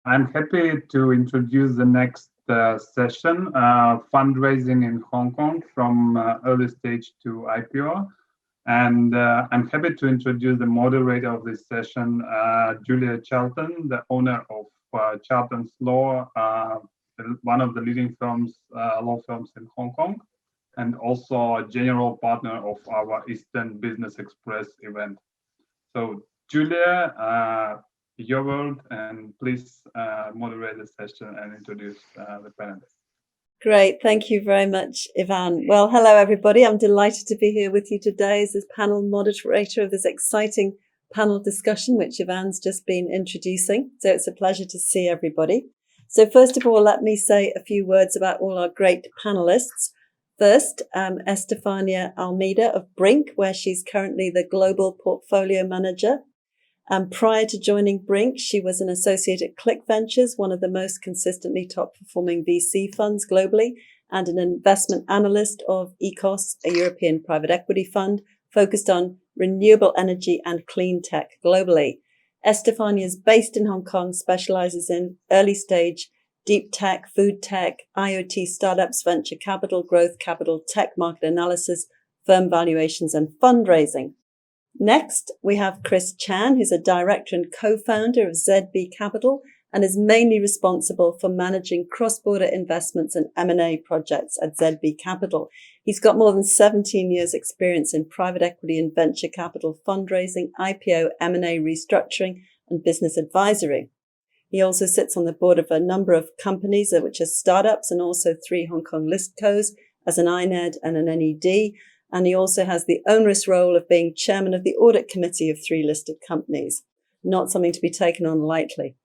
I'm happy to introduce the next session, Fundraising in Hong Kong from early stage to IPO. And I'm happy to introduce the moderator of this session, Julia Charlton, the owner of Charlton's Law, one of the leading law firms in Hong Kong, and also a general partner of our Eastern Business Express event. So Julia, your word, and please moderate the session and introduce the panelists. Great. Thank you very much, Ivan. Well, hello, everybody. I'm delighted to be here with you today as this panel moderator of this exciting panel discussion, which Ivan's just been introducing. So it's a pleasure to see everybody. So first of all, let me say a few words about all our great panelists. First, Estephania Almeida of Brink, where she's currently the Global Portfolio Manager. Prior to joining Brink, she was an associate at Click Ventures, one of the most consistently top-performing VC funds globally, and an investment analyst of ECOS, a European private equity fund focused on renewable energy and clean tech globally. Estephania is based in Hong Kong, specializes in early-stage deep tech, food tech, IoT startups, venture capital, growth capital, tech market analysis, firm valuations, and fundraising. Next, we have Chris Chan, who's a director and co-founder of ZB Capital and is mainly responsible for managing cross-border investments and M&A projects at ZB Capital. He's got more than 17 years experience in private equity and venture capital fundraising, IPO, M&A restructuring, and business advisory. He also sits on the board of a number of companies, which are startups, and also 3 Hong Kong listcos as an INED and an NED. And he also has the onerous role of being chairman of the audit committee of 3 listed companies. Not something to be taken on lightly.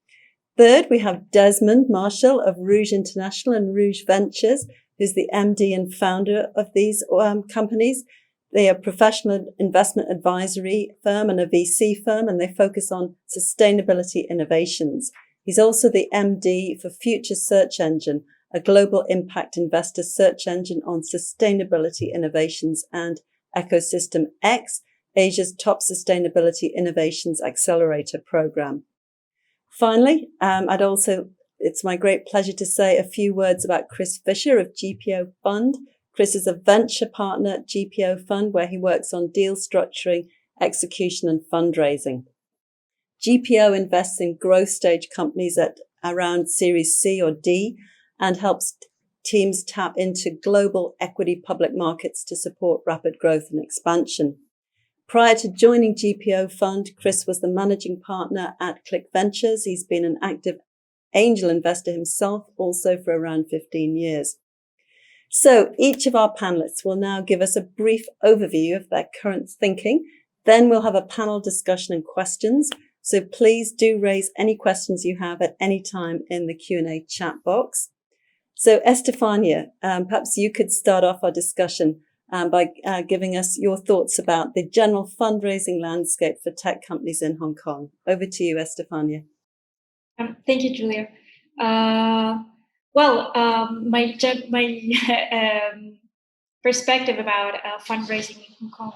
Third, we have Desmond Marshall of Rouge International and Rouge Ventures, who's the MD and founder of these companies. They are a professional investment advisory firm and a VC firm, and they focus on sustainability innovations. He's also the MD for Future Search Engine, a global impact investor search engine on sustainability innovations, and Ecosystem X, Asia's top sustainability innovations accelerator program. Finally, it's my great pleasure to say a few words about Chris Fisher of GPO Fund. Chris is a venture partner at GPO Fund, where he works on deal structuring, execution, and fundraising. GPO invests in growth stage companies at around Series C or D, and helps teams tap into global equity public markets to support rapid growth and expansion. Prior to joining GPO Fund, Chris was the managing partner at Click Ventures. He's been an active angel investor himself, also for around 15 years. So each of our panelists will now give us a brief overview of their current thinking. Then we'll have a panel discussion and questions. So please do raise any questions you have at any time in the Q&A chat box. So Estephania, perhaps you could start off our discussion by giving us your thoughts about the general fundraising landscape for tech companies in Hong Kong. Over to you, Estephania. Thank you, Julia. My perspective about fundraising in Hong Kong.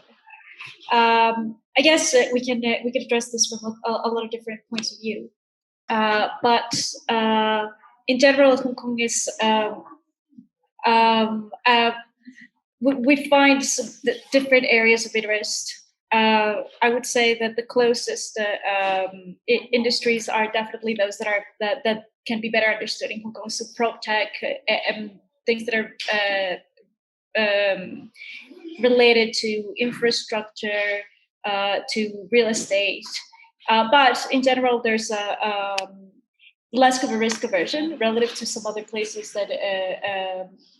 I guess we can address this from a lot of different points of view. But in general, Hong Kong is we find some different areas of interest. I would say that the closest industries are definitely those that can be better understood in Hong Kong. So prop tech and things that are related to infrastructure, to real estate. But in general, there's less of a risk aversion relative to some other places that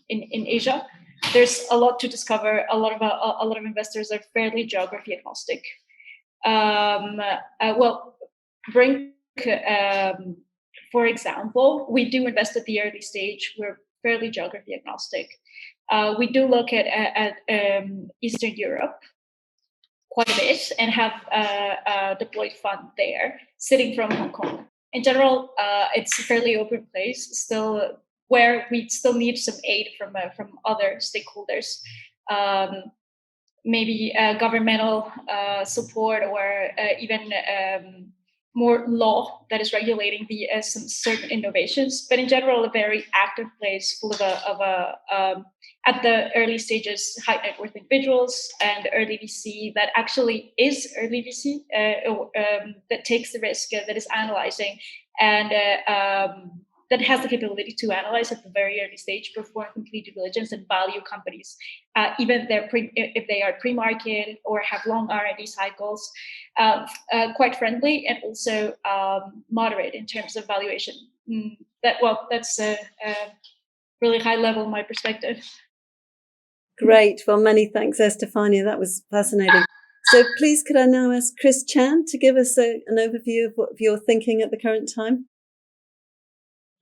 in Asia. There's a lot to discover. A lot of investors are fairly geography agnostic. Brink, for example, we do invest at the early stage. We're fairly geography agnostic. We do look at Eastern Europe quite a bit and have a deployed fund there, sitting from Hong Kong. In general, it's a fairly open place, still where we still need some aid from other stakeholders, maybe governmental support or even more law that is regulating the some certain innovations, but in general, a very active place full of at the early stages, high net worth individuals and early VC that actually is early VC that takes the risk, that is analyzing and that has the capability to analyze at the very early stage, perform complete due diligence, and value companies, even if they are pre-market or have long R&D cycles, quite friendly and also moderate in terms of valuation. That's a really high level in my perspective. Great. Well, many thanks, Estephania. That was fascinating. So please, could I now ask Chris Chan to give us an overview of what you're thinking at the current time?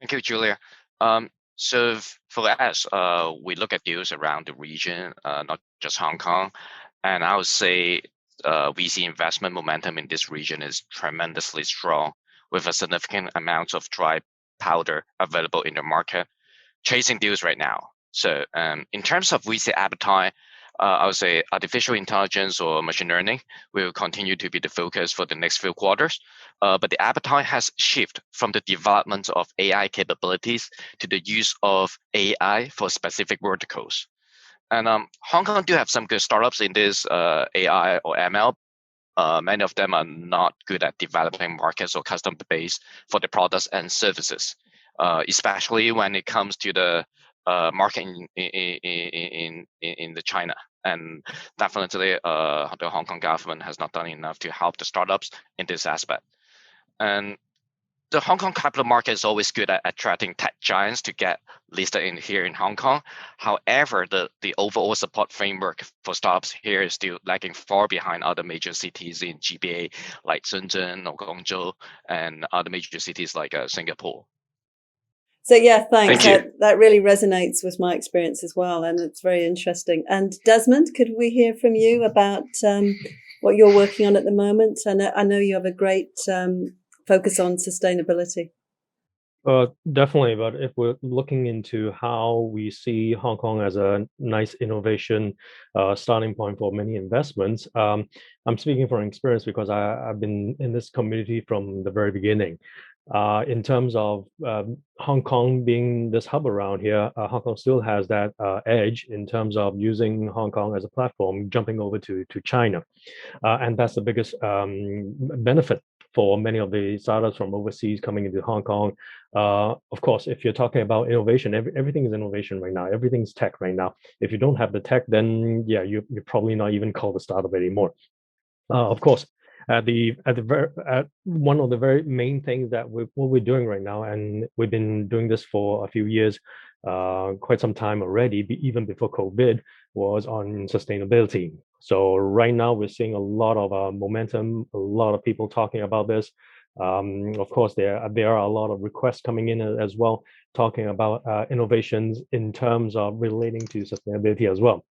Thank you, Julia. So for us, we look at deals around the region, not just Hong Kong. And I would say VC investment momentum in this region is tremendously strong, with a significant amount of dry powder available in the market, chasing deals right now. So in terms of VC appetite, I would say artificial intelligence or machine learning will continue to be the focus for the next few quarters. But the appetite has shifted from the development of AI capabilities to the use of AI for specific verticals. And Hong Kong do have some good startups in this AI or ML. Many of them are not good at developing markets or customer base for the products and services, especially when it comes to the market in the China. And definitely the Hong Kong government has not done enough to help the startups in this aspect. And the Hong Kong capital market is always good at attracting tech giants to get listed in here in Hong Kong. However, the overall support framework for startups here is still lagging far behind other major cities in GBA like Shenzhen or Guangzhou and other major cities like Singapore. So yeah, thanks. Thank that really resonates with my experience as well, and it's very interesting. And Desmond, could we hear from you about what you're working on at the moment? I know you have a great focus on sustainability. Definitely, but if we're looking into how we see Hong Kong as a nice innovation starting point for many investments, I'm speaking from experience because I've been in this community from the very beginning. In terms of Hong Kong being this hub around here, Hong Kong still has that edge in terms of using Hong Kong as a platform, jumping over to China. And that's the biggest benefit for many of the startups from overseas coming into Hong Kong. Of course, if you're talking about innovation, everything is innovation right now. Everything's tech right now. If you don't have the tech, then yeah, you're probably not even called a startup anymore. Of course, one of the very main things that what we're doing right now, and we've been doing this for a few years, quite some time already, even before COVID, was on sustainability. So right now we're seeing a lot of momentum, a lot of people talking about this. Of course, there are a lot of requests coming in as well, talking about innovations in terms of relating to sustainability as well.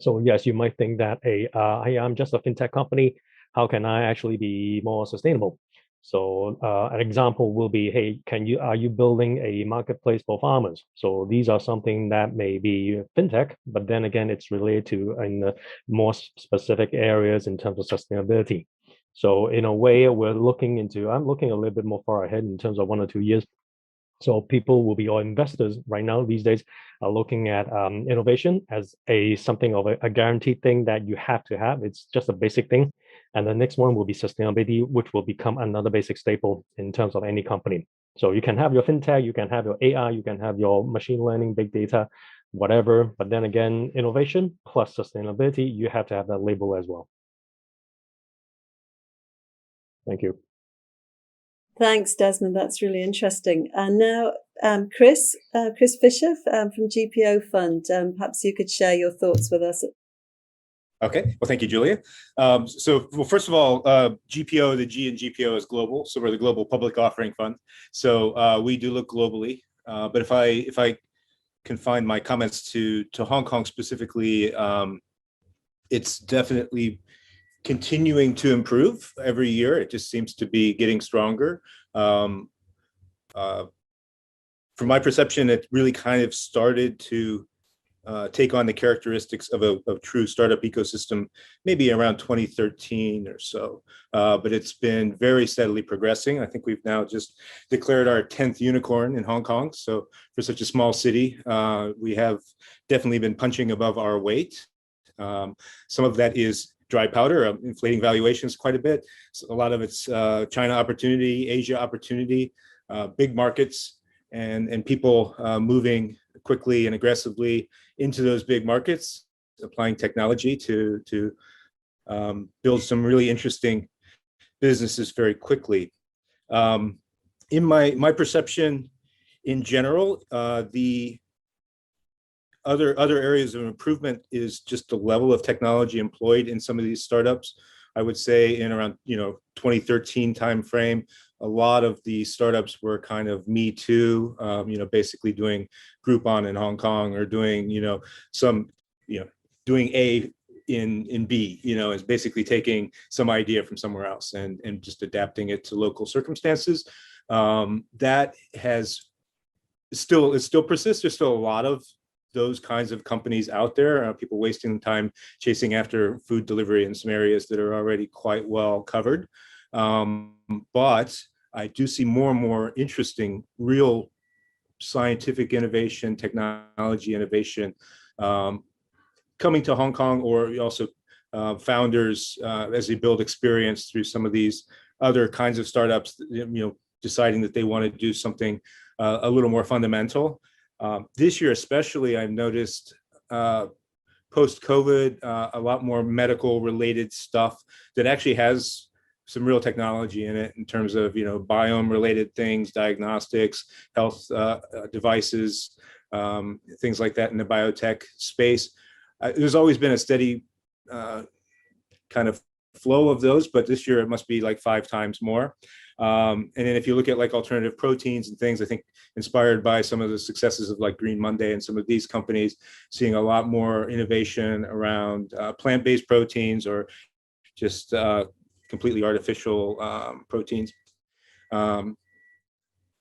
So yes, you might think that I'm just a fintech company. How can I actually be more sustainable? So an example will be, hey, are you building a marketplace for farmers? So these are something that may be fintech, but then again, it's related to in more specific areas in terms of sustainability. So in a way, I'm looking a little bit more far ahead in terms of 1 or 2 years. So people will be, or investors right now these days are looking at innovation as something of a guaranteed thing that you have to have. It's just a basic thing. And the next one will be sustainability, which will become another basic staple in terms of any company. So you can have your fintech, you can have your AI, you can have your machine learning, big data, whatever. But then again, innovation plus sustainability, you have to have that label as well. Thank you. Thanks, Desmond. That's really interesting. And now, Chris Fisher from GPO Fund. Perhaps you could share your thoughts with us. Okay. Well, thank you, Julia. Well, first of all, GPO, the G in GPO is global. So we're the Global Public Offering Fund. So we do look globally. But if I confine my comments to Hong Kong specifically, it's definitely continuing to improve every year. It just seems to be getting stronger. From my perception, it really kind of started to take on the characteristics of a true startup ecosystem, maybe around 2013 or so. But it's been very steadily progressing. I think we've now just declared our 10th unicorn in Hong Kong. So for such a small city, we have definitely been punching above our weight. Some of that is dry powder, inflating valuations quite a bit. So a lot of it's China opportunity, Asia opportunity, big markets, and people moving quickly and aggressively into those big markets, applying technology to build some really interesting businesses very quickly. In my perception, in general, the other areas of improvement is just the level of technology employed in some of these startups. I would say in around 2013 timeframe, a lot of the startups were kind of me too, basically doing Groupon in Hong Kong, or doing doing A in B, is basically taking some idea from somewhere else and just adapting it to local circumstances. That has it still persists. There's still a lot of those kinds of companies out there, people wasting time chasing after food delivery in some areas that are already quite well covered. But I do see more and more interesting, real scientific innovation, technology innovation coming to Hong Kong, or also founders as they build experience through some of these other kinds of startups, deciding that they want to do something a little more fundamental. This year especially, I've noticed post-COVID, a lot more medical related stuff that actually has some real technology in it in terms of, biome related things, diagnostics, health devices, things like that in the biotech space. There's always been a steady kind of flow of those, but this year it must be like 5 times more. And then if you look at like alternative proteins and things, I think inspired by some of the successes of like Green Monday and some of these companies, seeing a lot more innovation around plant-based proteins, or just completely artificial proteins,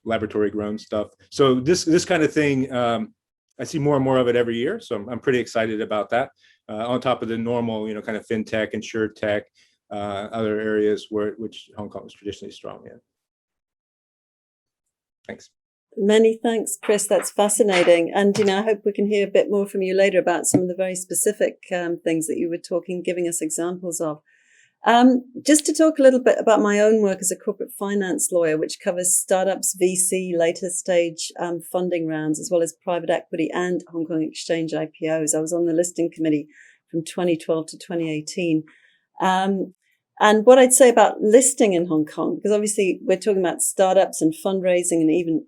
laboratory grown stuff. So this kind of thing, I see more and more of it every year. So I'm pretty excited about that. On top of the normal, kind of fintech, insurtech, other areas which Hong Kong is traditionally strong in. Thanks. Many thanks, Chris. That's fascinating. And, I hope we can hear a bit more from you later about some of the very specific things that you were giving us examples of. Just to talk a little bit about my own work as a corporate finance lawyer, which covers startups, VC, later stage funding rounds, as well as private equity and Hong Kong Exchange IPOs. I was on the listing committee from 2012 to 2018. And what I'd say about listing in Hong Kong, because obviously we're talking about startups and fundraising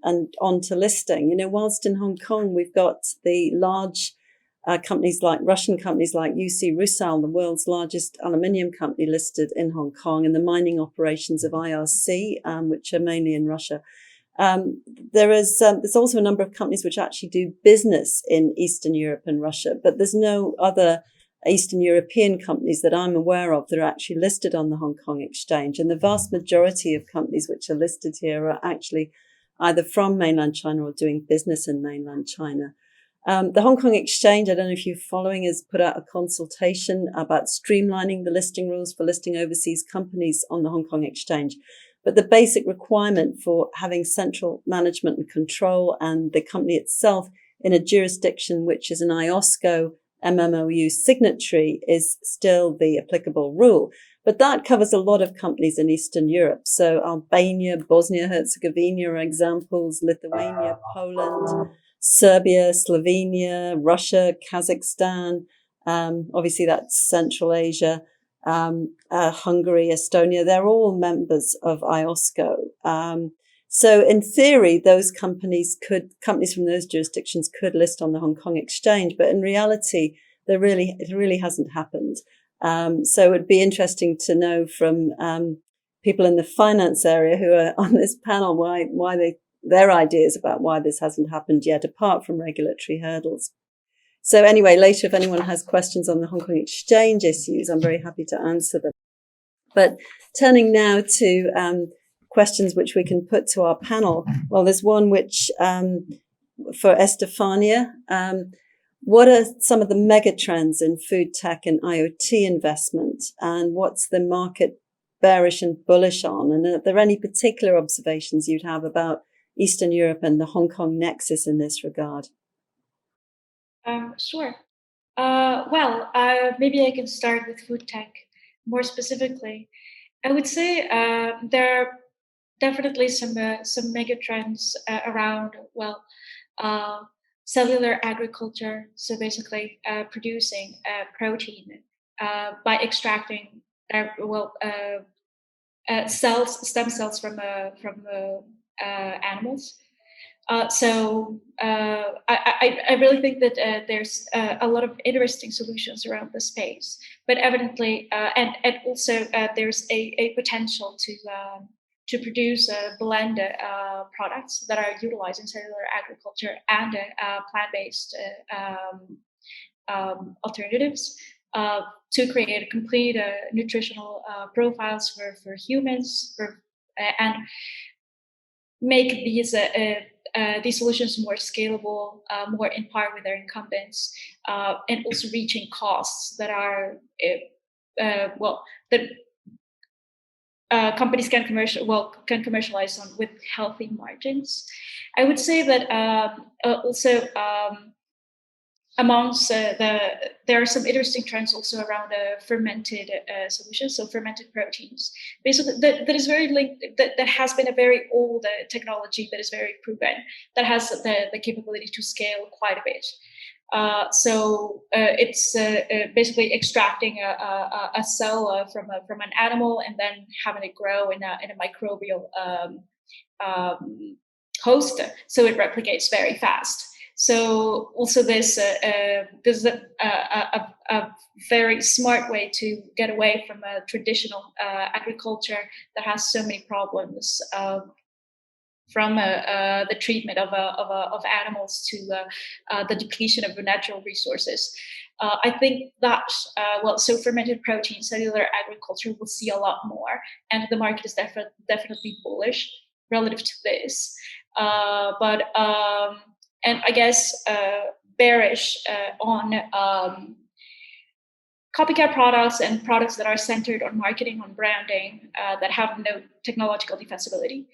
and on to listing, whilst in Hong Kong, we've got the large Russian companies like UC Rusal, the world's largest aluminium company listed in Hong Kong, and the mining operations of IRC, which are mainly in Russia. There's also a number of companies which actually do business in Eastern Europe and Russia, but there's no other Eastern European companies that I'm aware of that are actually listed on the Hong Kong Exchange. And the vast majority of companies which are listed here are actually either from mainland China or doing business in mainland China. The Hong Kong Exchange, I don't know if you're following, has put out a consultation about streamlining the listing rules for listing overseas companies on the Hong Kong Exchange. But the basic requirement for having central management and control and the company itself in a jurisdiction which is an IOSCO MMOU signatory is still the applicable rule. But that covers a lot of companies in Eastern Europe. So Albania, Bosnia-Herzegovina are examples, Lithuania, Poland, Serbia, Slovenia, Russia, Kazakhstan, obviously that's Central Asia, Hungary, Estonia, they're all members of IOSCO. So in theory, those companies from those jurisdictions could list on the Hong Kong Exchange, but in reality, it really hasn't happened. So it would be interesting to know from people in the finance area who are on this panel why their ideas about why this hasn't happened yet, apart from regulatory hurdles. So anyway, later, if anyone has questions on the Hong Kong Exchange issues, I'm very happy to answer them. But turning now to questions which we can put to our panel. Well, there's one which for Estephania. what are some of the mega trends in food tech and IoT investment, and what's the market bearish and bullish on? And are there any particular observations you'd have about Eastern Europe and the Hong Kong nexus in this regard? Sure. Maybe I can start with food tech more specifically. I would say there are definitely some mega trends around cellular agriculture. So basically, producing protein by extracting stem cells from animals. I really think that there's a lot of interesting solutions around the space, but evidently, and also there's a potential to produce blend products that are utilizing cellular agriculture and plant-based alternatives to create a complete nutritional profiles for humans, and make these solutions more scalable, more in par with their incumbents, and also reaching costs that are that companies can commercialize on with healthy margins. I would say that also amongst there are some interesting trends also around fermented solutions, so fermented proteins. Basically, that is very linked. That has been a very old technology that is very proven. That has the capability to scale quite a bit. It's basically extracting a cell from an animal and then having it grow in a microbial host, so it replicates very fast. So also this is a very smart way to get away from a traditional agriculture that has so many problems, from the treatment of animals to the depletion of the natural resources. I think that so fermented protein, cellular agriculture will see a lot more, and the market is definitely bullish relative to this. And I guess bearish on copycat products and products that are centered on marketing, on branding, that have no technological defensibility.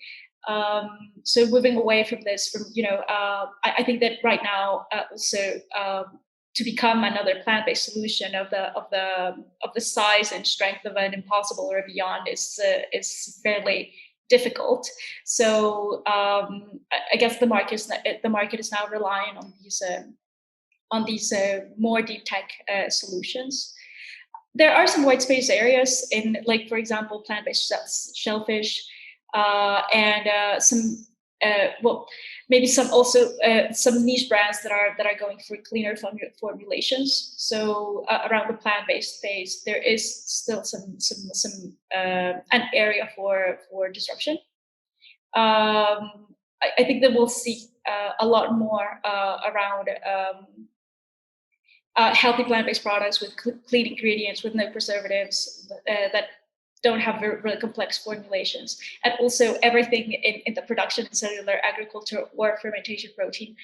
So moving away from this, I think that right now also to become another plant-based solution of the size and strength of an Impossible or beyond is fairly difficult. So I guess the market is now relying on these more deep tech solutions. There are some white space areas in, like, for example, plant-based shellfish, and some maybe some niche brands that are going for cleaner formulations. So around the plant-based space, there is still an area for disruption. I think that we'll see a lot more around healthy plant-based products with clean ingredients, with no preservatives, that don't have really complex formulations, and also everything in the production in cellular agriculture or fermentation protein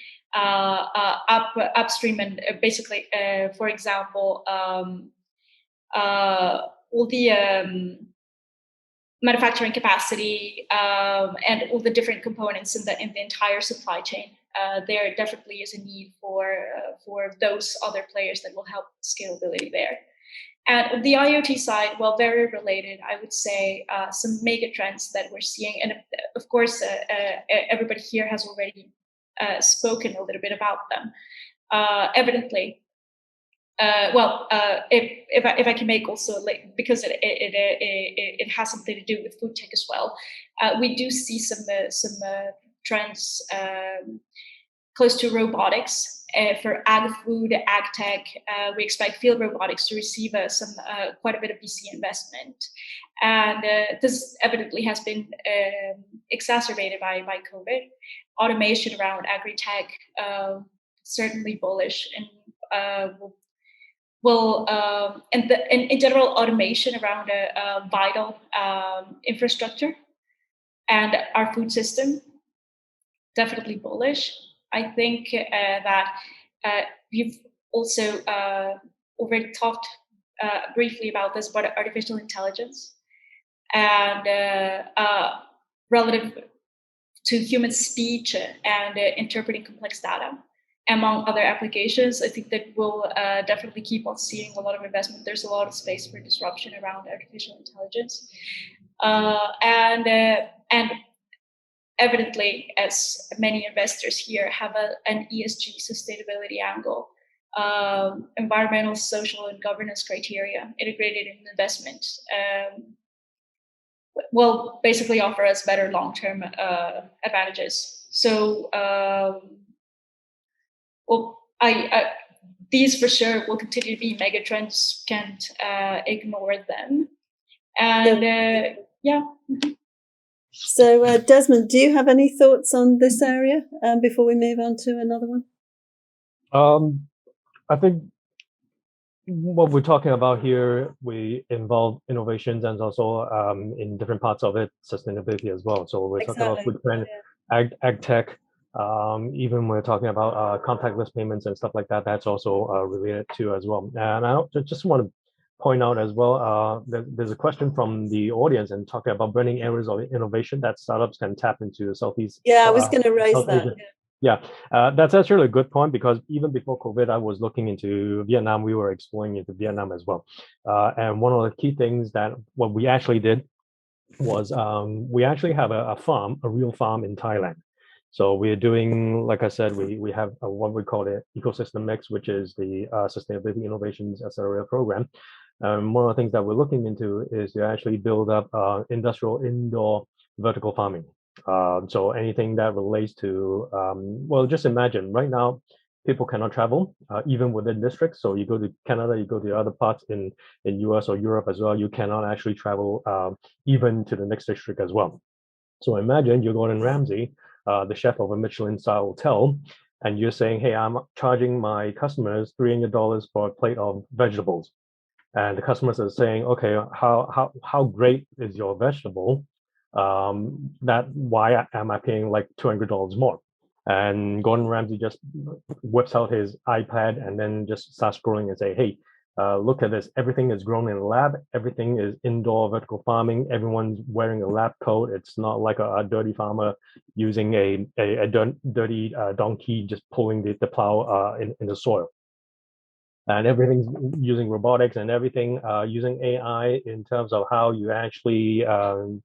upstream, and basically, for example, all the manufacturing capacity and all the different components in the entire supply chain. There definitely is a need for those other players that will help scalability there. And on the IoT side, well, very related, I would say some mega trends that we're seeing, and of course, everybody here has already spoken a little bit about them. Evidently, if I can make also, like, because it has something to do with food tech as well, we do see some trends close to robotics. For ag food, ag tech, we expect field robotics to receive quite a bit of VC investment. And this evidently has been exacerbated by COVID. Automation around agri-tech, certainly bullish, and in general, automation around a vital infrastructure and our food system, definitely bullish. I think that also already talked briefly about this, but artificial intelligence and relative to human speech and interpreting complex data, among other applications. I think that we'll definitely keep on seeing a lot of investment. There's a lot of space for disruption around artificial intelligence. And evidently, as many investors here have an ESG sustainability angle, environmental, social, and governance criteria integrated in investment will basically offer us better long-term advantages. So, these for sure will continue to be megatrends. Can't ignore them. And yeah. So, Desmond, do you have any thoughts on this area before we move on to another one? I think what we're talking about here, we involve innovations and also in different parts of it, sustainability as well. So we're talking about food trend, ag tech, even we're talking about contactless payments and stuff like that. That's also related to as well. And I just want to point out as well, there's a question from the audience and talking about burning areas of innovation that startups can tap into Southeast. Yeah, I was going to raise that. Yeah, that's actually a good point, because even before COVID, I was looking into Vietnam. We were exploring into Vietnam as well. And one of the key things that what we actually did was we actually have a farm, a real farm in Thailand. So we're doing, like I said, we have what we call the ecosystem mix, which is the Sustainability Innovations Accelerator Program. One of the things that we're looking into is to actually build up industrial indoor vertical farming. So anything that relates to, well, just imagine right now, people cannot travel, even within districts. So you go to Canada, you go to other parts in US or Europe as well, you cannot actually travel even to the next district as well. So imagine you're Gordon Ramsay, the chef of a Michelin-style hotel, and you're saying, hey, I'm charging my customers $300 for a plate of vegetables. And the customers are saying, okay, how great is your vegetable? That why am I paying like $200 more? And Gordon Ramsay just whips out his iPad and then just starts scrolling and say, hey, look at this. Everything is grown in a lab. Everything is indoor vertical farming. Everyone's wearing a lab coat. It's not like a dirty farmer using a dirty donkey just pulling the plow in the soil. And everything's using robotics and everything using AI in terms of how you actually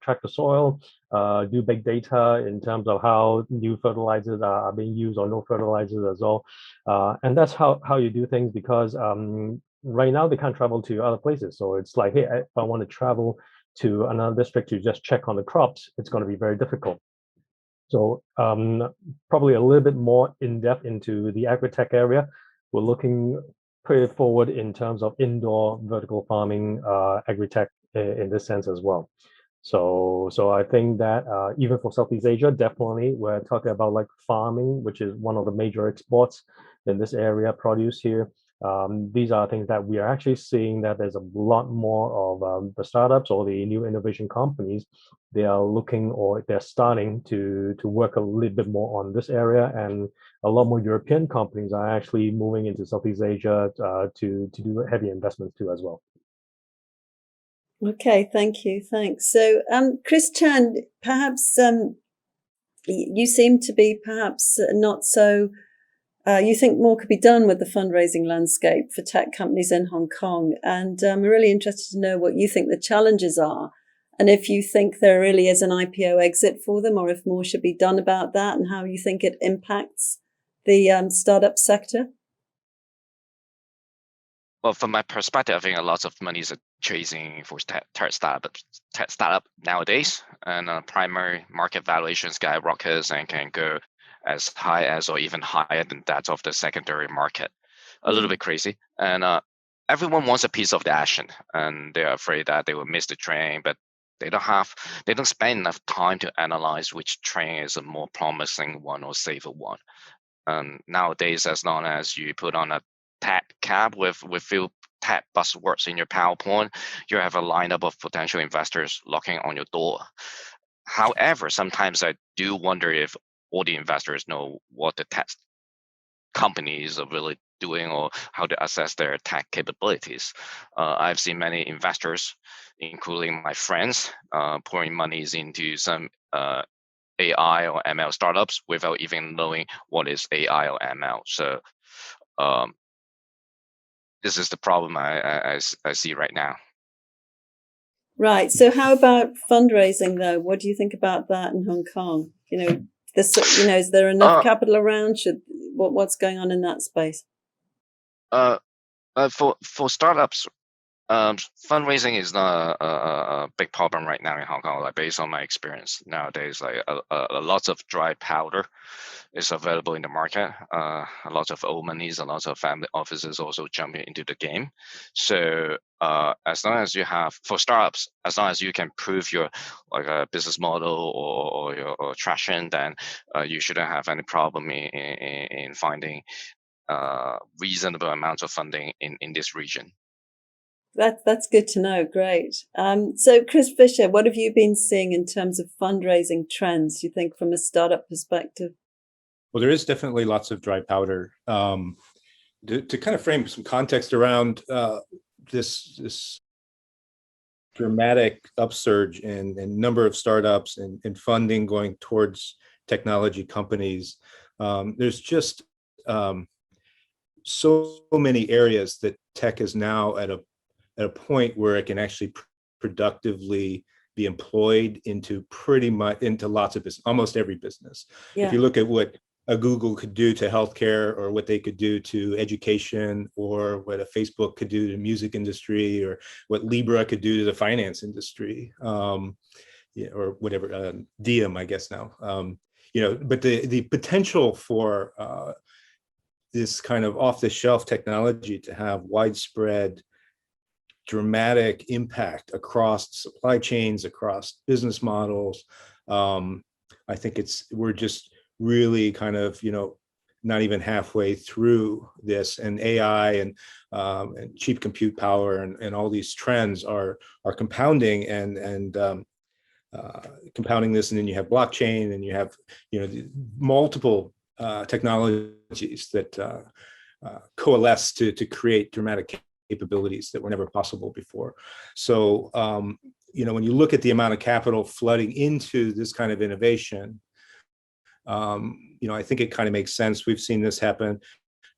track the soil, do big data in terms of how new fertilizers are being used or no fertilizers as well. And that's how you do things, because right now they can't travel to other places. So it's like, hey, if I want to travel to another district to just check on the crops, it's going to be very difficult. So probably a little bit more in depth into the agri-tech area. We're looking pretty forward in terms of indoor vertical farming, agri-tech in this sense as well. So I think that even for Southeast Asia, definitely we're talking about like farming, which is one of the major exports in this area, produce here. These are things that we are actually seeing that there's a lot more of the startups or the new innovation companies. They are looking, or they're starting to work a little bit more on this area, and a lot more European companies are actually moving into Southeast Asia to do heavy investments too as well. Okay, thank you. Thanks. So, Chris Chan, perhaps you seem to be perhaps not so. You think more could be done with the fundraising landscape for tech companies in Hong Kong, and I'm really interested to know what you think the challenges are, and if you think there really is an IPO exit for them, or if more should be done about that, and how you think it impacts the startup sector. Well, from my perspective, I think a lot of money is chasing for tech startup nowadays, and primary market valuation skyrockets and can go as high as or even higher than that of the secondary market. A little bit crazy, and everyone wants a piece of the action, and they're afraid that they will miss the train, but they don't spend enough time to analyze which train is a more promising one or safer one. And nowadays, as long as you put on a tech cap with few tech buzzwords in your PowerPoint, you have a lineup of potential investors knocking on your door. However, sometimes I do wonder if all the investors know what the tech companies are really doing or how to assess their tech capabilities. I've seen many investors, including my friends, pouring monies into some AI or ML startups without even knowing what is AI or ML. So um, this is the problem I see right now. Right. So how about fundraising though? What do you think about that in Hong Kong? Is there enough capital around? What's going on in that space? For startups, fundraising is not a big problem right now in Hong Kong. Like based on my experience nowadays, like a lot of dry powder is available in the market. A lot of old monies, a lot of family offices also jumping into the game. So as long as you have, for startups, as long as you can prove your like a business model or your traction, then you shouldn't have any problem in finding reasonable amounts of funding in this region. That's good to know. Great. So Chris Fisher, what have you been seeing in terms of fundraising trends, you think, from a startup perspective? Well, there is definitely lots of dry powder. To kind of frame some context around this dramatic upsurge in number of startups and funding going towards technology companies, there's just so many areas that tech is now at a point where it can actually productively be employed into lots of business, almost every business. Yeah. If you look at what a Google could do to healthcare, or what they could do to education, or what a Facebook could do to the music industry, or what Libra could do to the finance industry, or whatever, Diem, I guess now. But the potential for this kind of off-the-shelf technology to have widespread, dramatic impact across supply chains, across business models. I think we're just really kind of, not even halfway through this, and AI and cheap compute power and all these trends are compounding and compounding this. And then you have blockchain, and you have, multiple technologies that coalesce to create dramatic capabilities that were never possible before. So, when you look at the amount of capital flooding into this kind of innovation, I think it kind of makes sense. We've seen this happen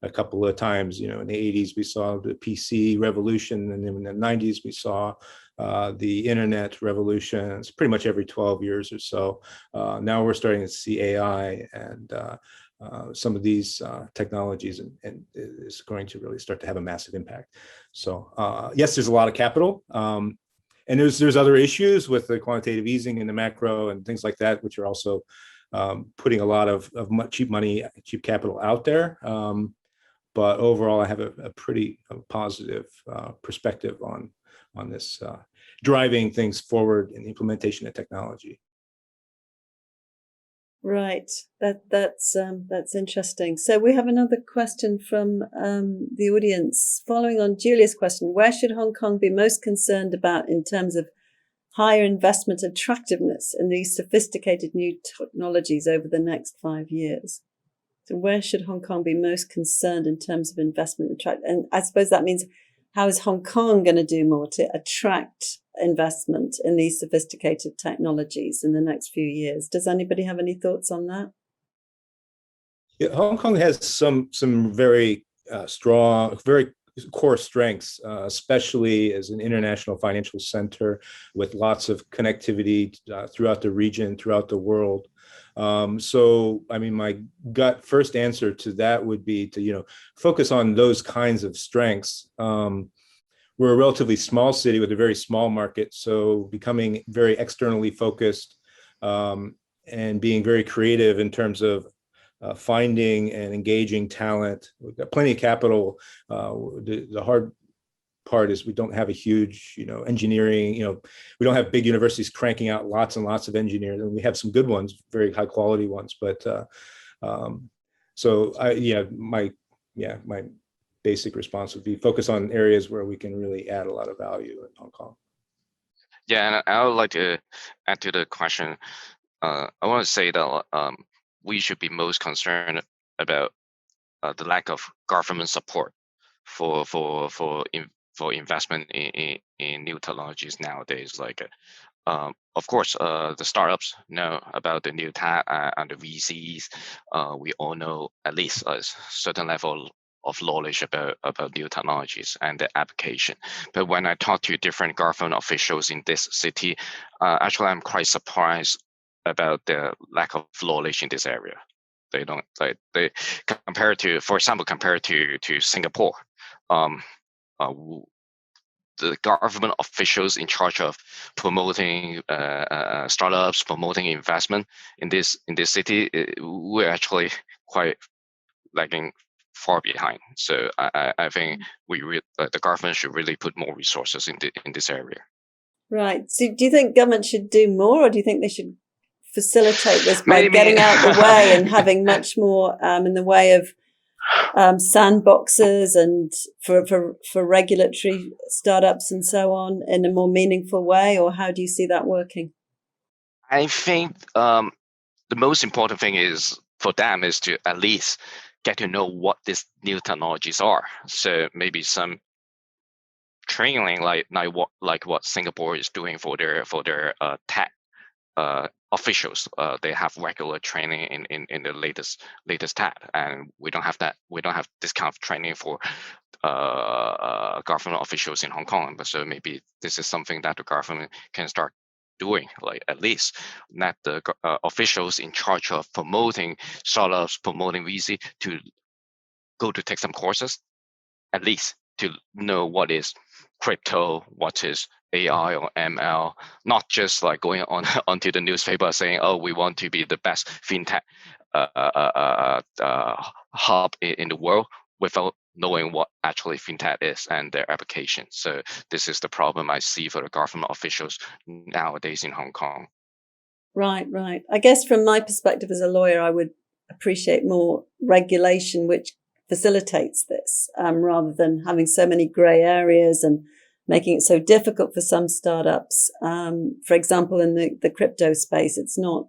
a couple of times. In the 80s, we saw the PC revolution, and then in the 90s, we saw the internet revolution. It's pretty much every 12 years or so. Now we're starting to see AI and some of these technologies, and is going to really start to have a massive impact. So yes, there's a lot of capital, and there's other issues with the quantitative easing and the macro and things like that, which are also putting a lot of cheap capital out there. But overall, I have a pretty positive perspective on this driving things forward in the implementation of technology. Right. That's interesting. So we have another question from the audience, following on Julia's question. Where should Hong Kong be most concerned about in terms of higher investment attractiveness in these sophisticated new technologies over the next 5 years? So where should Hong Kong be most concerned in terms of investment attract? And I suppose that means, how is Hong Kong going to do more to attract investment in these sophisticated technologies in the next few years? Does anybody have any thoughts on that? Yeah, Hong Kong has some very strong, very core strengths, especially as an international financial center with lots of connectivity throughout the region, throughout the world. So, I mean, my gut first answer to that would be to, focus on those kinds of strengths. We're a relatively small city with a very small market, so becoming very externally focused and being very creative in terms of finding and engaging talent. We've got plenty of capital. The hard part is we don't have a huge, engineering, we don't have big universities cranking out lots and lots of engineers, and we have some good ones, very high quality ones. But my basic response would be focus on areas where we can really add a lot of value in Hong Kong. Yeah, and I would like to add to the question. I want to say that we should be most concerned about the lack of government support for investment in new technologies nowadays. Like, of course, the startups know about the new tech and the VCs. We all know at least a certain level of knowledge about new technologies and the application. But when I talk to different government officials in this city, actually I'm quite surprised about the lack of knowledge in this area. They don't they compared to, for example, compared to Singapore, the government officials in charge of promoting startups, promoting investment in this city, we're actually quite lagging far behind. So I think the government should really put more resources in this area. Right. So do you think government should do more, or do you think they should facilitate this by getting out the way and having much more in the way of sandboxes and for regulatory startups and so on in a more meaningful way? Or how do you see that working? I think the most important thing is for them is to at least get to know what these new technologies are. So maybe some training like what Singapore is doing for their tech officials. They have regular training in the latest tech, and we don't have that. We don't have this kind of training for government officials in Hong Kong. But so maybe this is something that the government can start doing, like at least that the officials in charge of promoting startups, promoting VC, to go to take some courses, at least to know what is crypto, what is AI or ML, not just like going on onto the newspaper saying, oh, we want to be the best fintech hub in the world, without knowing what actually fintech is and their application. So this is the problem I see for the government officials nowadays in Hong Kong. Right. I guess from my perspective as a lawyer, I would appreciate more regulation which facilitates this, rather than having so many grey areas and making it so difficult for some startups. For example, in the crypto space, it's not,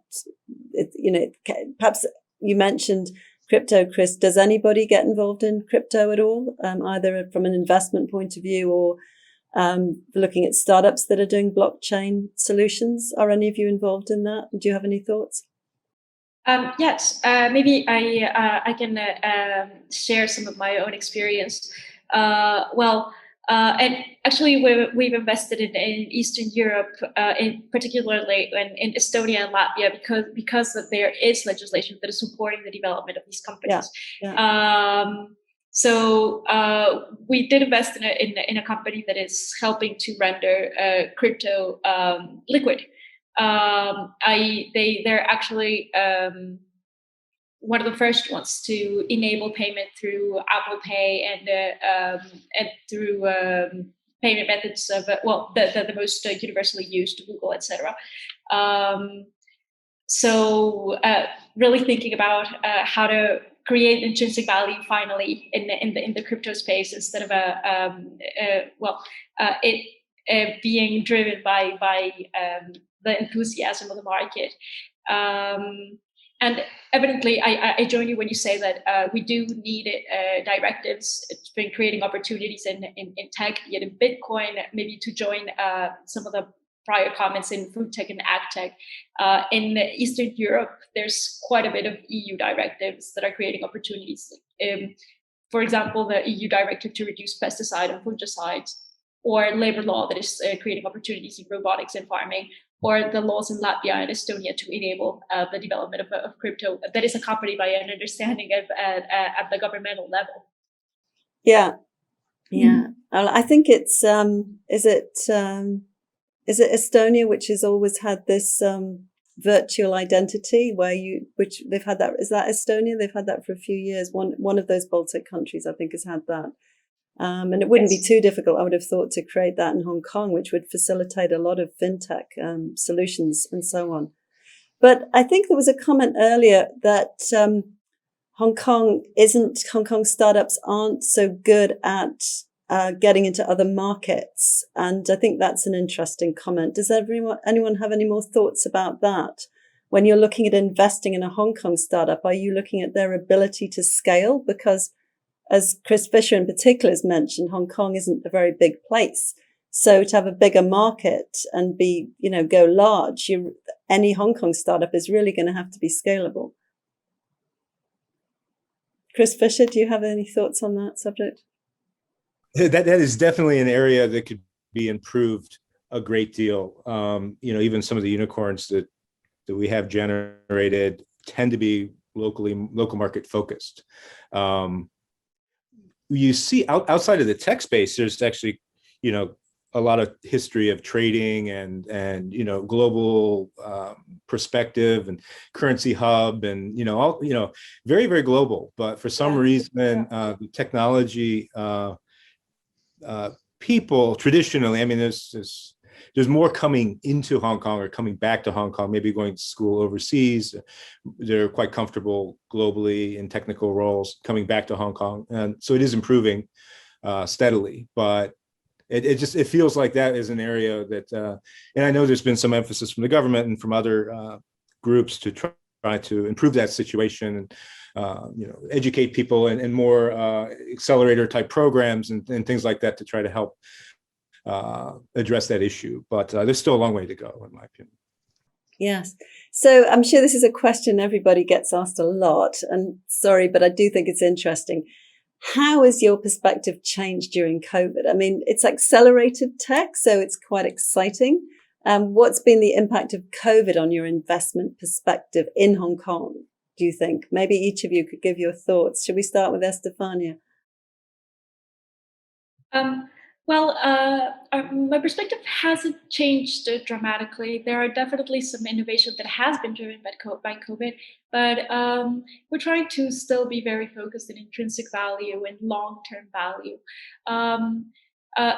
perhaps you mentioned crypto, Chris. Does anybody get involved in crypto at all, either from an investment point of view or looking at startups that are doing blockchain solutions? Are any of you involved in that? Do you have any thoughts? Yes, maybe I can share some of my own experience. And actually, we've invested in Eastern Europe, particularly in Estonia and Latvia, because there is legislation that is supporting the development of these companies. Yeah. So we did invest in a company that is helping to render crypto liquid. They're actually one of the first ones to enable payment through Apple Pay and through payment methods of the most universally used, Google, etc. So really thinking about how to create intrinsic value finally in the crypto space, instead of being driven by the enthusiasm of the market. And evidently, I join you when you say that we do need directives. It's been creating opportunities in tech, yet in Bitcoin, maybe to join some of the prior comments in food tech and ag tech. In Eastern Europe, there's quite a bit of EU directives that are creating opportunities. For example, the EU directive to reduce pesticide and fungicides, or labor law that is creating opportunities in robotics and farming, or the laws in Latvia and Estonia to enable the development of crypto that is accompanied by an understanding of at the governmental level. Yeah. I think it's is it Estonia which has always had this virtual identity which they've had that? Is that Estonia? They've had that for a few years. One of those Baltic countries, I think, has had that. And it wouldn't be too difficult, I would have thought, to create that in Hong Kong, which would facilitate a lot of fintech solutions and so on. But I think there was a comment earlier that Hong Kong startups aren't so good at getting into other markets. And I think that's an interesting comment. Does anyone have any more thoughts about that? when you're looking at investing in a Hong Kong startup, are you looking at their ability to scale? Because as Chris Fisher in particular has mentioned, Hong Kong isn't a very big place. So to have a bigger market and be, go large, any Hong Kong startup is really going to have to be scalable. Chris Fisher, do you have any thoughts on that subject? That is definitely an area that could be improved a great deal. Even some of the unicorns that we have generated tend to be local market focused. You see outside of the tech space, there's actually, a lot of history of trading and global perspective and currency hub and very, very global. But for some reason, the technology people traditionally, I mean, there's more coming into Hong Kong or coming back to Hong Kong, maybe going to school overseas. They're quite comfortable globally in technical roles, coming back to Hong Kong, and so it is improving steadily. But it feels like that is an area that, and I know there's been some emphasis from the government and from other groups to try to improve that situation and educate people and more accelerator type programs and things like that to try to help address that issue. But there's still a long way to go, in my opinion. Yes. So I'm sure this is a question everybody gets asked a lot. And sorry, but I do think it's interesting. How has your perspective changed during COVID? I mean, it's accelerated tech, so it's quite exciting. What's been the impact of COVID on your investment perspective in Hong Kong, do you think? Maybe each of you could give your thoughts. Should we start with Estephania? My perspective hasn't changed dramatically. There are definitely some innovation that has been driven by COVID, but we're trying to still be very focused on intrinsic value and long-term value.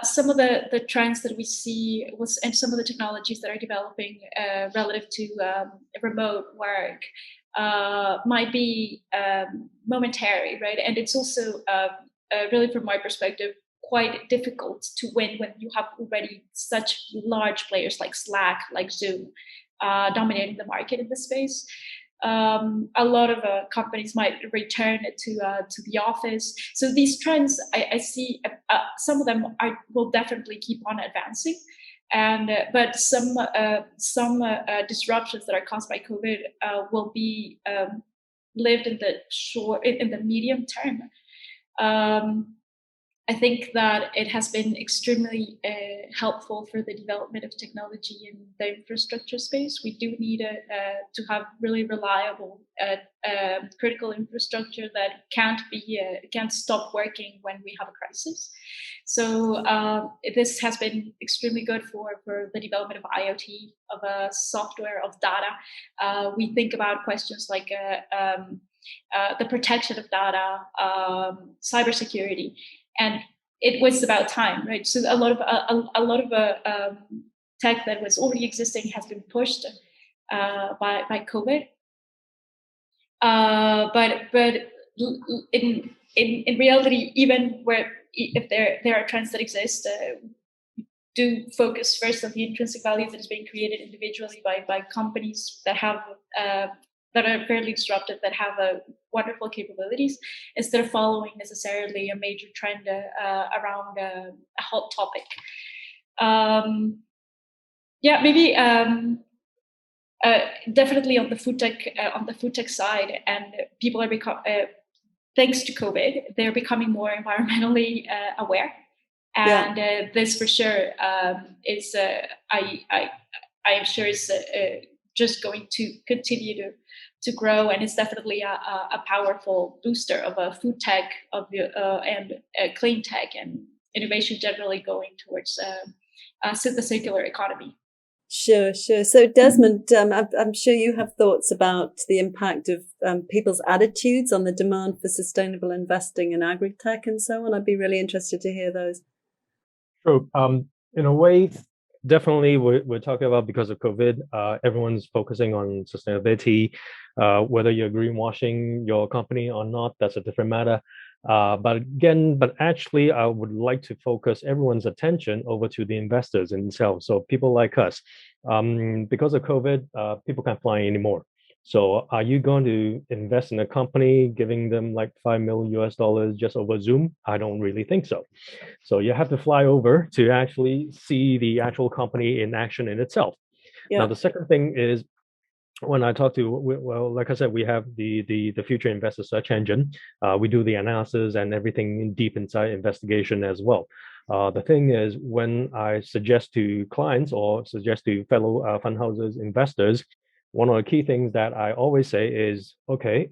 Some of the trends that we see and some of the technologies that are developing relative to remote work might be momentary, right? And it's also really, from my perspective, quite difficult to win when you have already such large players like Slack, like Zoom, dominating the market in this space. A lot of companies might return to the office. So these trends, I see some of them will definitely keep on advancing, but some disruptions that are caused by COVID will be lived in the medium term. I think that it has been extremely helpful for the development of technology in the infrastructure space. We do need to have really reliable critical infrastructure that can't stop working when we have a crisis. So this has been extremely good for the development of IoT, of software, of data. We think about questions like the protection of data, cybersecurity. And it was about time, right? So a lot of tech that was already existing has been pushed by COVID. But in reality, even if there are trends that exist, do focus first on the intrinsic value that is being created individually by companies that have that are fairly disruptive, that have wonderful capabilities, instead of following necessarily a major trend around a hot topic. Maybe definitely on the food tech side, and people are thanks to COVID, they're becoming more environmentally aware, and this for sure is I am sure is just going to continue to grow, and it's definitely a powerful booster of a food tech and clean tech and innovation generally going towards the circular economy. Sure. So Desmond, I'm sure you have thoughts about the impact of people's attitudes on the demand for sustainable investing in agri-tech and so on. I'd be really interested to hear those. Sure. In a way, definitely we're talking about because of COVID, everyone's focusing on sustainability. Whether you're greenwashing your company or not, that's a different matter. But actually, I would like to focus everyone's attention over to the investors themselves. So people like us, because of COVID, people can't fly anymore. So are you going to invest in a company, giving them like $5 million just over Zoom? I don't really think so. So you have to fly over to actually see the actual company in action in itself. Yeah. Now, the second thing is, when I talk to, well, like I said, we have the future investor search engine. We do the analysis and everything in deep inside investigation as well. The thing is, when I suggest to clients or suggest to fellow fund houses, investors, one of the key things that I always say is, okay,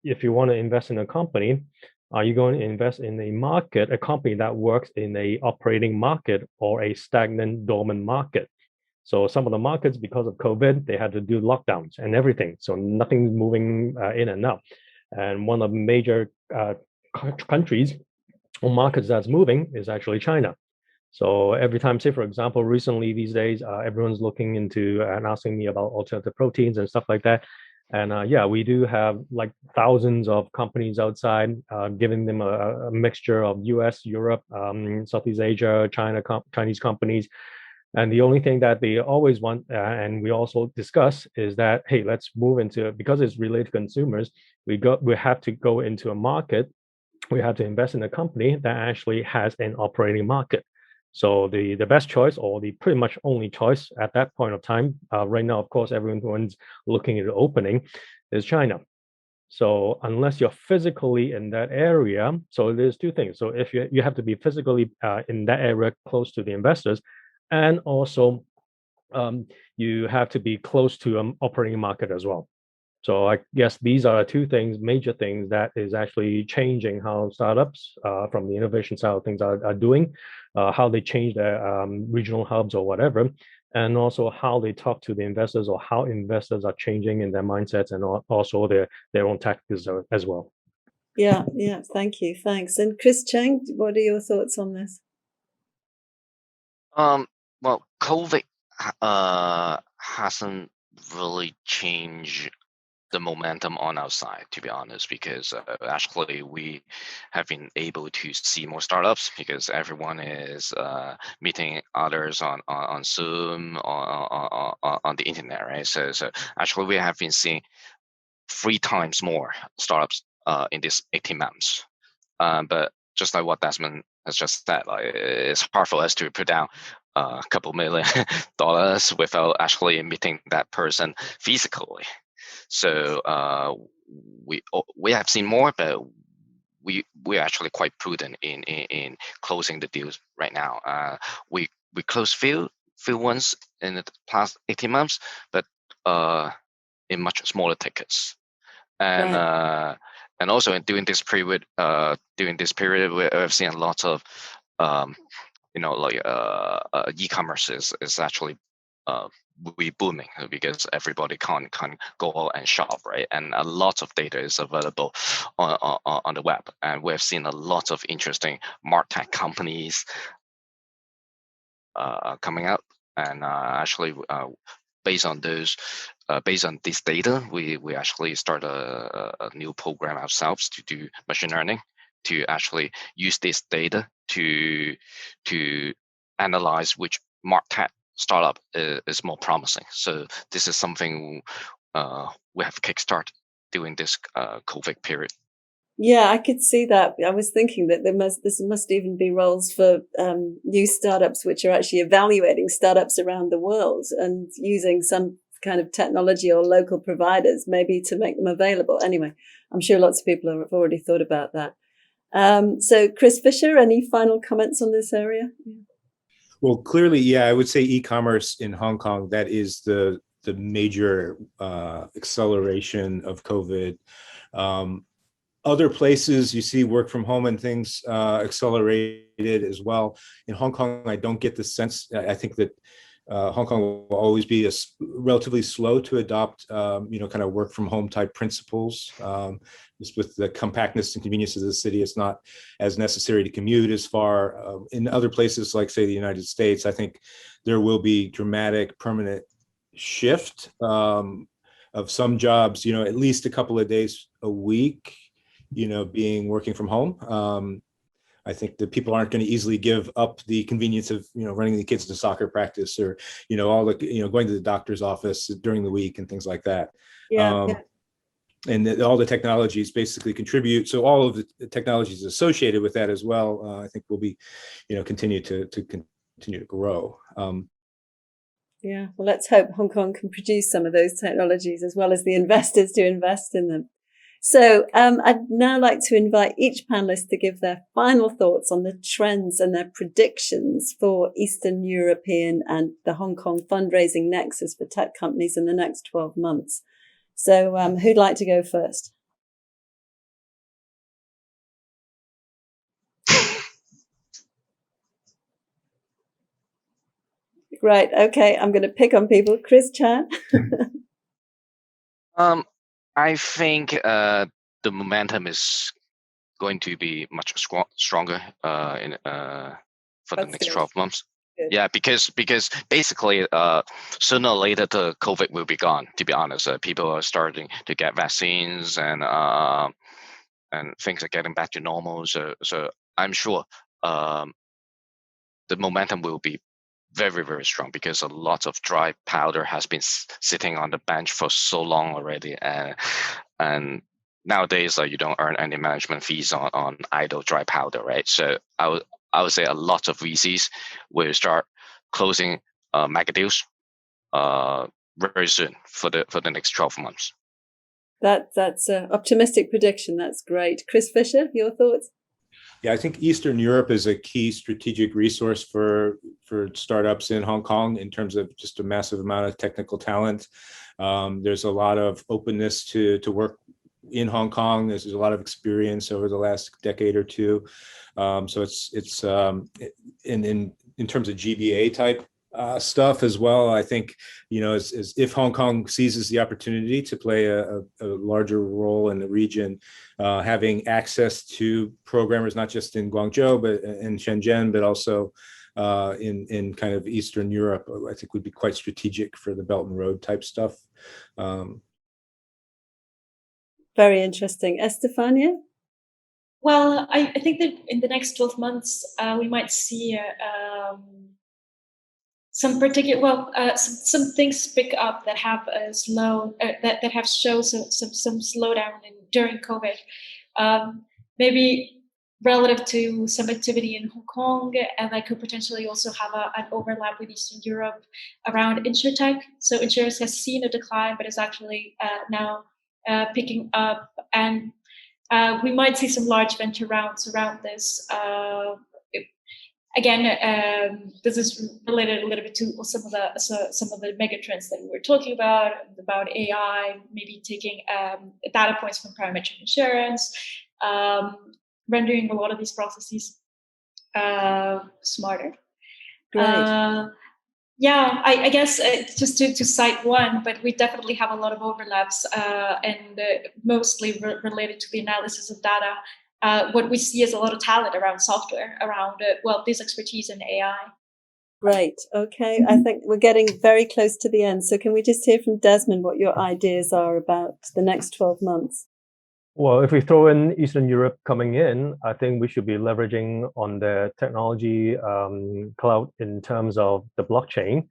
if you want to invest in a company, are you going to invest in a market, a company that works in a operating market or a stagnant, dormant market? So some of the markets, because of COVID, they had to do lockdowns and everything. So nothing's moving in and out. And one of the major countries or markets that's moving is actually China. So every time, say, for example, recently these days, everyone's looking into and asking me about alternative proteins and stuff like that. And yeah, we do have like thousands of companies outside, giving them a mixture of US, Europe, Southeast Asia, Chinese companies. And the only thing that they always want, and we also discuss, is that, hey, let's move into, because it's related to consumers, we have to go into a market, we have to invest in a company that actually has an operating market. So the best choice, or the pretty much only choice at that point of time, right now, of course, everyone's looking at the opening, is China. So unless you're physically in that area, so there's two things. So if you have to be physically in that area close to the investors, and also you have to be close to an operating market as well. So I guess these are two things, major things, that is actually changing how startups from the innovation side of things are doing, how they change their regional hubs or whatever, and also how they talk to the investors, or how investors are changing in their mindsets, and also their own tactics as well. Yeah, thank you, thanks. And Chris Cheng, what are your thoughts on this? Well, COVID hasn't really changed the momentum on our side, to be honest, because actually we have been able to see more startups, because everyone is meeting others on Zoom, on the internet, right? So actually we have been seeing 3 times more startups in this 18 months. But just like what Desmond has just said, like, it's hard for us to put down a couple $1 million without actually meeting that person physically. So we have seen more, but we're actually quite prudent in closing the deals right now. We closed few ones in the past 18 months, but in much smaller tickets. And Right. And also during this period, we've seen a lot of e-commerce is actually we booming, because everybody can go out and shop, right? And a lot of data is available on the web, and we've seen a lot of interesting martech companies coming out, and actually based on this data, we actually start a new program ourselves to do machine learning, to actually use this data to analyze which martech startup is more promising. So this is something we have kickstart during this COVID period. Yeah, I could see that. I was thinking that this must even be roles for new startups, which are actually evaluating startups around the world and using some kind of technology or local providers maybe to make them available. Anyway, I'm sure lots of people have already thought about that. So Chris Fisher, any final comments on this area? Well, clearly, yeah, I would say e-commerce in Hong Kong, that is the major acceleration of COVID. Other places you see work from home and things accelerated as well. In Hong Kong, I don't get the sense. I think that Hong Kong will always be relatively slow to adopt, kind of work from home type principles. Just with the compactness and convenience of the city, it's not as necessary to commute as far. In other places, like say the United States, I think there will be dramatic, permanent shift of some jobs, at least a couple of days a week, being working from home. I think that people aren't going to easily give up the convenience of, running the kids to soccer practice or, all the, going to the doctor's office during the week and things like that. Yeah. And all the technologies basically contribute. So all of the technologies associated with that as well, I think will be, continue to grow. Yeah, well, let's hope Hong Kong can produce some of those technologies as well as the investors to invest in them. So I'd now like to invite each panelist to give their final thoughts on the trends and their predictions for Eastern European and the Hong Kong fundraising nexus for tech companies in the next 12 months. So who'd like to go first? Right. Okay. I'm going to pick on people. Chris Chan. I think the momentum is going to be much stronger for the next 12 months. Good. Yeah, because basically sooner or later the COVID will be gone. To be honest, people are starting to get vaccines and things are getting back to normal. So I'm sure the momentum will be very, very strong because a lot of dry powder has been sitting on the bench for so long already, and nowadays you don't earn any management fees on idle dry powder, right? So I would say a lot of VCs will start closing mega deals very soon for the next 12 months. That's an optimistic prediction. That's great. Chris Fisher, your thoughts? Yeah, I think Eastern Europe is a key strategic resource for startups in Hong Kong in terms of just a massive amount of technical talent. There's a lot of openness to work in Hong Kong. There's a lot of experience over the last decade or two. So it's in terms of GBA type stuff as well. I think, as if Hong Kong seizes the opportunity to play a larger role in the region, having access to programmers, not just in Guangzhou, but in Shenzhen, but also in kind of Eastern Europe, I think would be quite strategic for the Belt and Road type stuff. Very interesting. Estephania? Well, I think that in the next 12 months, we might see some particular, some things pick up that have a that have shown some slowdown during COVID. Maybe relative to some activity in Hong Kong, and that could potentially also have an overlap with Eastern Europe around insurtech. So insurance has seen a decline, but is actually now picking up, and we might see some large venture rounds around this. Again, this is related a little bit to some of the megatrends that we were talking about AI, maybe taking data points from parametric insurance, rendering a lot of these processes smarter. Great. Yeah, I guess just to cite one, but we definitely have a lot of overlaps and mostly related to the analysis of data. What we see is a lot of talent around software, around, this expertise in AI. Right. Okay. I think we're getting very close to the end. So can we just hear from Desmond what your ideas are about the next 12 months? Well, if we throw in Eastern Europe coming in, I think we should be leveraging on the technology cloud in terms of the blockchain,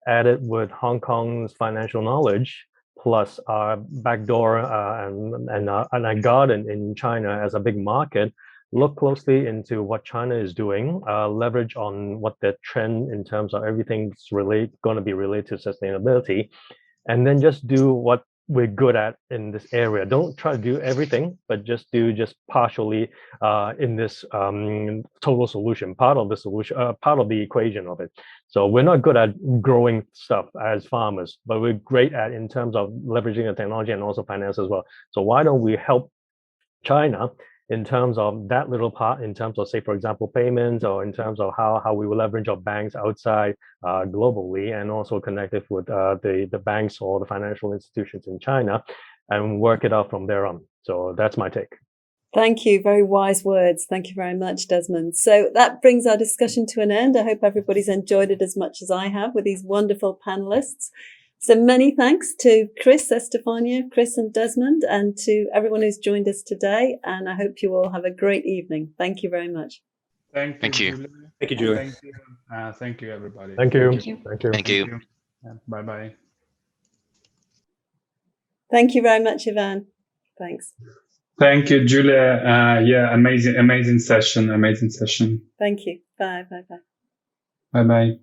added with Hong Kong's financial knowledge, plus our backdoor and our garden in China as a big market. Look closely into what China is doing, leverage on what the trend in terms of everything's going to be related to sustainability, and then just do what we're good at in this area. Don't try to do everything, but just partially in this total solution, part of the solution, part of the equation of it. So we're not good at growing stuff as farmers, but we're great at in terms of leveraging the technology and also finance as well. So why don't we help China in terms of that little part, in terms of, say, for example, payments, or in terms of how we will leverage our banks outside globally, and also connect it with the banks or the financial institutions in China, and work it out from there on. So that's my take. Thank you. Very wise words. Thank you very much, Desmond. So that brings our discussion to an end. I hope everybody's enjoyed it as much as I have with these wonderful panelists. So many thanks to Chris, Estephania, Chris and Desmond, and to everyone who's joined us today. And I hope you all have a great evening. Thank you very much. Thank you. Thank you, Julia. Thank you. Thank you, everybody. Thank you. Thank you. Thank you. Thank you. Bye-bye. Thank you very much, Ivan. Thanks. Thank you, Julia. Yeah, amazing session. Thank you. Bye. Bye-bye.